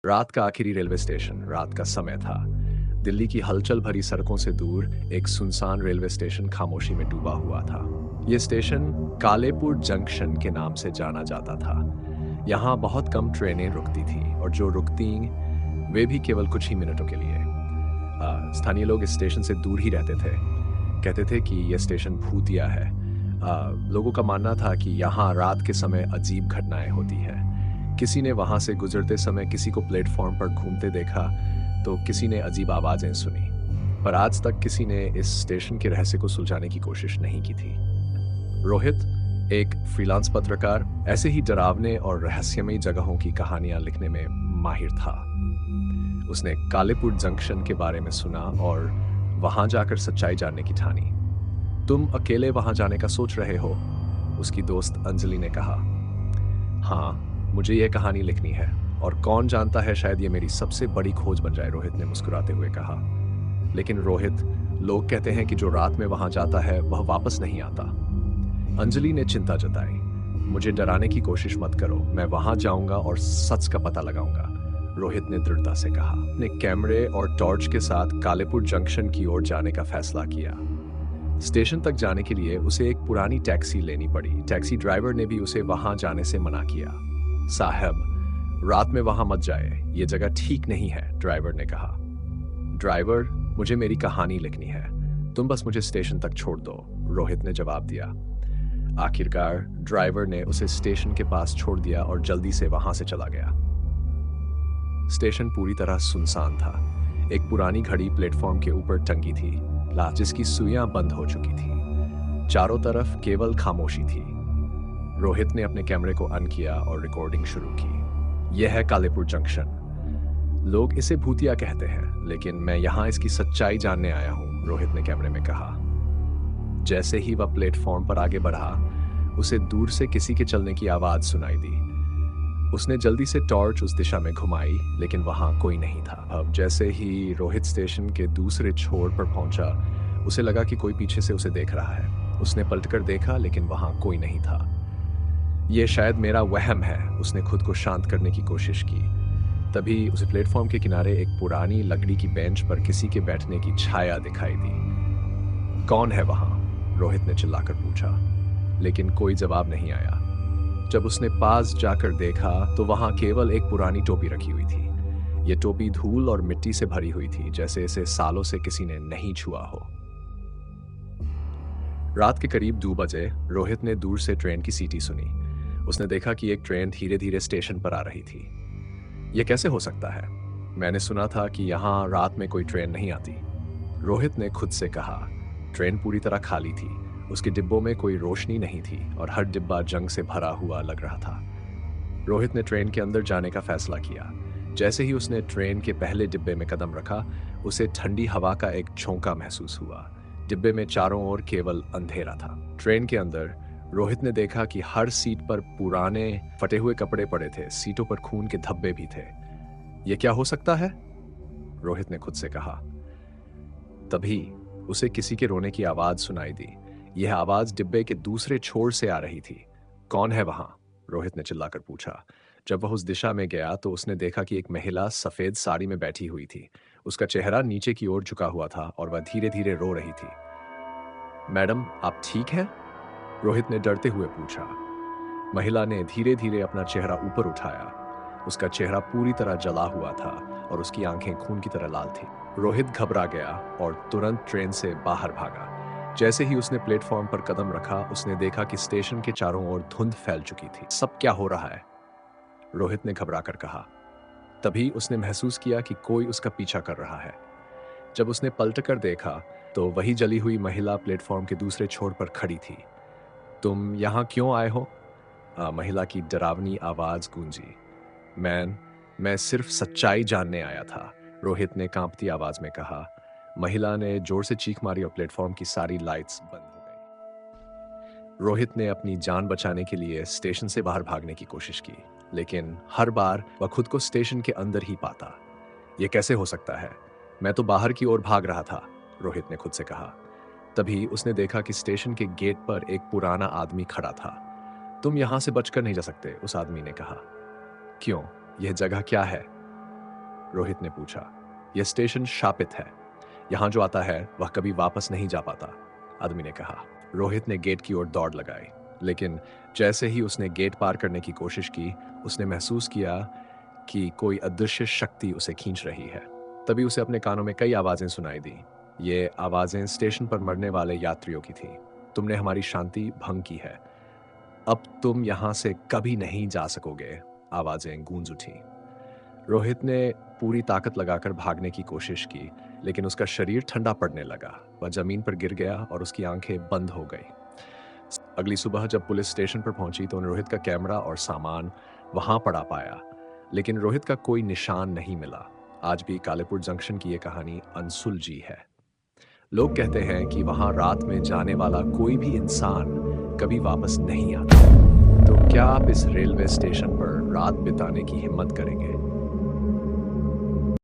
रात का आखिरी रेलवे स्टेशन, रात का समय था। दिल्ली की हलचल भरी सड़कों से दूर एक सुनसान रेलवे स्टेशन खामोशी में डूबा हुआ था। ये स्टेशन कालेपुर जंक्शन के नाम से जाना जाता था। यहाँ बहुत कम ट्रेनें रुकती थी और जो रुकती वे भी केवल कुछ ही मिनटों के लिए। स्थानीय लोग इस स्टेशन से दूर ही रहते थे। कहते थे कि यह स्टेशन भूतिया है। लोगों का मानना था कि यहाँ रात के समय अजीब घटनाएं होती हैं। किसी ने वहां से गुजरते समय किसी को प्लेटफॉर्म पर घूमते देखा, तो किसी ने अजीब आवाजें सुनी। पर आज तक किसी ने इस स्टेशन के रहस्य को सुलझाने की कोशिश नहीं की थी। रोहित, एक फ्रीलांस पत्रकार, ऐसे ही डरावने और रहस्यमयी जगहों की कहानियां लिखने में माहिर था। उसने कालेपुर जंक्शन के बारे में सुना और वहां जाकर सच्चाई जानने की ठानी। तुम अकेले वहां जाने का सोच रहे हो? उसकी दोस्त अंजलि ने कहा। हाँ, मुझे यह कहानी लिखनी है और कौन जानता है शायद ये मेरी सबसे बड़ी खोज बन जाए, रोहित ने मुस्कुराते हुए कहा। लेकिन रोहित, लोग कहते हैं कि जो रात में वहां जाता है वह वापस नहीं आता। अंजलि ने चिंता जताई। मुझे डराने की कोशिश मत करो, मैं वहां जाऊंगा और सच का पता लगाऊंगा, रोहित ने दृढ़ता से कहा। अपने कैमरे और टॉर्च के साथ कालेपुर जंक्शन की ओर जाने का फैसला किया। स्टेशन तक जाने के लिए उसे एक पुरानी टैक्सी लेनी पड़ी। टैक्सी ड्राइवर ने भी उसे वहां जाने से मना किया। साहब, रात में वहां मत जाए, ये जगह ठीक नहीं है, ड्राइवर ने कहा। ड्राइवर, मुझे मेरी कहानी लिखनी है, तुम बस मुझे स्टेशन तक छोड़ दो, रोहित ने जवाब दिया। आखिरकार ड्राइवर ने उसे स्टेशन के पास छोड़ दिया और जल्दी से वहां से चला गया। स्टेशन पूरी तरह सुनसान था। एक पुरानी घड़ी प्लेटफॉर्म के ऊपर टंगी थी, जिसकी सुइयां बंद हो चुकी थी। चारों तरफ केवल खामोशी थी। रोहित ने अपने कैमरे को ऑन किया और रिकॉर्डिंग शुरू की। यह है कालेपुर जंक्शन। लोग इसे भूतिया कहते हैं, लेकिन मैं यहाँ इसकी सच्चाई जानने आया हूँ, रोहित ने कैमरे में कहा। जैसे ही वह प्लेटफॉर्म पर आगे बढ़ा, उसे दूर से किसी के चलने की आवाज सुनाई दी। उसने जल्दी से टॉर्च उस दिशा में घुमाई, लेकिन वहां कोई नहीं था। अब जैसे ही रोहित स्टेशन के दूसरे छोर पर पहुंचा, उसे लगा कि कोई पीछे से उसे देख रहा है। उसने पलटकर देखा, लेकिन वहां कोई नहीं था। यह शायद मेरा वहम है, उसने खुद को शांत करने की कोशिश की। तभी उसे प्लेटफॉर्म के किनारे एक पुरानी लकड़ी की बेंच पर किसी के बैठने की छाया दिखाई दी। कौन है वहां? रोहित ने चिल्लाकर पूछा, लेकिन कोई जवाब नहीं आया। जब उसने पास जाकर देखा तो वहां केवल एक पुरानी टोपी रखी हुई थी। यह टोपी धूल और मिट्टी से भरी हुई थी, जैसे इसे सालों से किसी ने नहीं छुआ हो। रात के करीब 2 बजे रोहित ने दूर से ट्रेन की सीटी सुनी। उसने देखा कि एक ट्रेन धीरे धीरे स्टेशन पर आ रही थी। यह कैसे हो सकता है? मैंने सुना था कि यहाँ रात में कोई ट्रेन नहीं आती, रोहित ने खुद से कहा। ट्रेन पूरी तरह खाली थी। उसके डिब्बों में कोई रोशनी नहीं थी और हर डिब्बा जंग से भरा हुआ लग रहा था। रोहित ने ट्रेन के अंदर जाने का फैसला किया। जैसे ही उसने ट्रेन के पहले डिब्बे में कदम रखा, उसे ठंडी हवा का एक झोंका महसूस हुआ। डिब्बे में चारों ओर केवल अंधेरा था। ट्रेन के अंदर रोहित ने देखा कि हर सीट पर पुराने फटे हुए कपड़े पड़े थे। सीटों पर खून के धब्बे भी थे। यह क्या हो सकता है? रोहित ने खुद से कहा। तभी उसे किसी के रोने की आवाज सुनाई दी। यह आवाज डिब्बे के दूसरे छोर से आ रही थी। कौन है वहां? रोहित ने चिल्लाकर पूछा। जब वह उस दिशा में गया तो उसने देखा कि एक महिला सफेद साड़ी में बैठी हुई थी। उसका चेहरा नीचे की ओर झुका हुआ था और वह धीरे धीरे रो रही थी। मैडम, आप ठीक हैं? रोहित ने डरते हुए पूछा। महिला ने धीरे धीरे अपना चेहरा ऊपर उठाया। उसका चेहरा पूरी तरह जला हुआ था और उसकी आंखें खून की तरह लाल थी। रोहित घबरा गया और तुरंत ट्रेन से बाहर भागा। जैसे ही उसने प्लेटफॉर्म पर कदम रखा, उसने देखा कि स्टेशन के चारों ओर धुंध फैल चुकी थी। सब क्या हो रहा है? रोहित ने घबराकर कहा। तभी उसने महसूस किया कि कोई उसका पीछा कर रहा है। जब उसने पलटकर देखा तो वही जली हुई महिला प्लेटफॉर्म के दूसरे छोर पर खड़ी थी। तुम यहाँ क्यों आए हो? महिला की डरावनी आवाज गूंजी। मैं सिर्फ सच्चाई जानने आया था, रोहित ने कांपती आवाज में कहा। महिला ने जोर से चीख मारी और प्लेटफॉर्म की सारी लाइट्स बंद हो गई। रोहित ने अपनी जान बचाने के लिए स्टेशन से बाहर भागने की कोशिश की, लेकिन हर बार वह खुद को स्टेशन के अंदर ही पाता। यह कैसे हो सकता है? मैं तो बाहर की ओर भाग रहा था, रोहित ने खुद से कहा। तभी उसने देखा कि स्टेशन के गेट पर एक पुराना आदमी खड़ा था। तुम यहां से बचकर नहीं जा सकते, उस आदमी ने कहा। क्यों? यह जगह क्या है? रोहित ने पूछा। यह स्टेशन शापित है, यहाँ जो आता है वह कभी वापस नहीं जा पाता, आदमी ने कहा। रोहित ने गेट की ओर दौड़ लगाई, लेकिन जैसे ही उसने गेट पार करने की कोशिश की, उसने महसूस किया कि कोई अदृश्य शक्ति उसे खींच रही है। तभी उसे अपने कानों में कई आवाजें सुनाई दी। ये आवाजें स्टेशन पर मरने वाले यात्रियों की थी। तुमने हमारी शांति भंग की है, अब तुम यहां से कभी नहीं जा सकोगे, आवाजें गूंज उठी। रोहित ने पूरी ताकत लगाकर भागने की कोशिश की, लेकिन उसका शरीर ठंडा पड़ने लगा। वह जमीन पर गिर गया और उसकी आंखें बंद हो गई। अगली सुबह जब पुलिस स्टेशन पर पहुंची तो रोहित का कैमरा और सामान वहां पड़ा पाया, लेकिन रोहित का कोई निशान नहीं मिला। आज भी कालेपुर जंक्शन की यह कहानी अनसुलझी है। लोग कहते हैं कि वहां रात में जाने वाला कोई भी इंसान कभी वापस नहीं आता। तो क्या आप इस रेलवे स्टेशन पर रात बिताने की हिम्मत करेंगे?